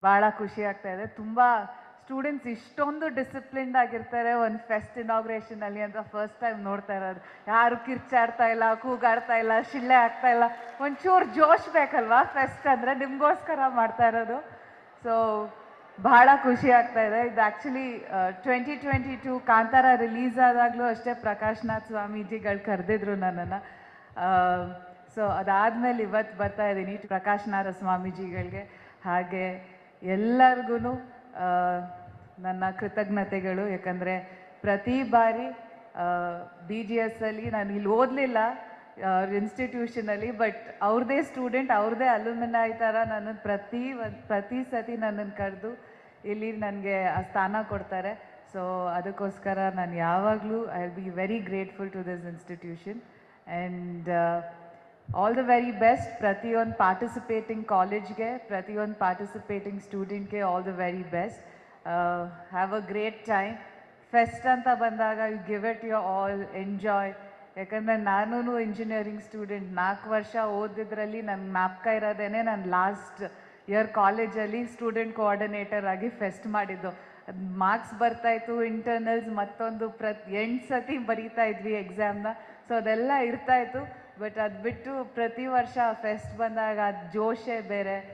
ಭಾಳ ಖುಷಿ ಆಗ್ತಾ ಇದೆ. ತುಂಬ ಸ್ಟೂಡೆಂಟ್ಸ್ ಇಷ್ಟೊಂದು ಡಿಸಿಪ್ಲಿನ್ಡ್ ಆಗಿರ್ತಾರೆ ಒಂದು ಫೆಸ್ಟ್ ಇನಾಗ್ರೇಷನಲ್ಲಿ ಅಂತ ಫಸ್ಟ್ ಟೈಮ್ ನೋಡ್ತಾ ಇರೋದು. ಯಾರು ಕಿರ್ಚಾಡ್ತಾ ಇಲ್ಲ, ಕೂಗಾಡ್ತಾ ಇಲ್ಲ, ಶಿಳ್ಳೆ ಆಗ್ತಾ ಇಲ್ಲ. ಒಂಚೂರು ಜೋಶ್ ಬೇಕಲ್ವಾ ಫೆಸ್ಟ್ ಅಂದರೆ, ನಿಮಗೋಸ್ಕರ ಮಾಡ್ತಾ ಇರೋದು. ಸೊ ಬಹಳ ಖುಷಿ ಆಗ್ತಾ ಇದೆ. ಇದು ಆ್ಯಕ್ಚುಲಿ 2022 ಕಾಂತಾರ ರಿಲೀಸ್ ಆದಾಗಲೂ ಅಷ್ಟೇ ಪ್ರಕಾಶ್ನಾಥ್ ಸ್ವಾಮೀಜಿಗಳು ಕರೆದಿದ್ರು ನನ್ನನ್ನು. ಸೊ ಅದಾದಮೇಲೆ ಇವತ್ತು ಬರ್ತಾ ಇದ್ದೀನಿ ಪ್ರಕಾಶ್ನಾಥ ಸ್ವಾಮೀಜಿಗಳಿಗೆ. ಹಾಗೆ ಎಲ್ಲರಿಗೂ ನನ್ನ ಕೃತಜ್ಞತೆಗಳು. ಯಾಕಂದರೆ ಪ್ರತಿ ಬಾರಿ BGS ಅಲ್ಲಿ ನಾನು ಇಲ್ಲಿ ಓದಲಿಲ್ಲ ಇನ್ಸ್ಟಿಟ್ಯೂಷನಲ್ಲಿ, ಬಟ್ ಅವ್ರದ್ದೇ ಸ್ಟೂಡೆಂಟ್, ಅವ್ರದ್ದೇ ಅಲ್ಯುಮಿನಿ ಥರ ನನ್ನನ್ನು ಪ್ರತಿ ಸತಿ ನನ್ನನ್ನು ಕರೆದು ಇಲ್ಲಿ ನನಗೆ ಆ ಸ್ಥಾನ ಕೊಡ್ತಾರೆ. ಸೊ ಅದಕ್ಕೋಸ್ಕರ ನಾನು ಯಾವಾಗಲೂ I will be very grateful to this institution. And all the very best ಪ್ರತಿಯೊಂದು ಪಾರ್ಟಿಸಿಪೇಟಿಂಗ್ ಕಾಲೇಜ್ಗೆ, ಪ್ರತಿಯೊಂದು ಪಾರ್ಟಿಸಿಪೇಟಿಂಗ್ ಸ್ಟೂಡೆಂಟ್ಗೆ all the very best. Have a great time. Fest ಅಂತ ಬಂದಾಗ you give it your all, enjoy. ಯಾಕಂದರೆ ನಾನು ಇಂಜಿನಿಯರಿಂಗ್ ಸ್ಟೂಡೆಂಟ್, 4 ವರ್ಷ ಓದಿದ್ರಲ್ಲಿ ನನ್ನ ಜ್ಞಾಪಕ ಇರೋದೇನೆ ನಾನು ಲಾಸ್ಟ್ ಇಯರ್ ಕಾಲೇಜಲ್ಲಿ ಸ್ಟೂಡೆಂಟ್ ಕೋಆರ್ಡಿನೇಟರ್ ಆಗಿ ಫೆಸ್ಟ್ ಮಾಡಿದ್ದು. ಅದು ಮಾರ್ಕ್ಸ್ ಬರ್ತಾಯಿತ್ತು, ಇಂಟರ್ನಲ್ಸ್ ಮತ್ತೊಂದು 8 ಸತಿ ಬರೀತಾ ಇದ್ವಿ ಎಕ್ಸಾಮ್ನ. ಸೊ ಅದೆಲ್ಲ ಇರ್ತಾಯಿತ್ತು. ಬಟ್ ಅದು ಬಿಟ್ಟು ಪ್ರತಿ ವರ್ಷ ಫೆಸ್ಟ್ ಬಂದಾಗ ಅದು ಜೋಶೇ ಬೇರೆ.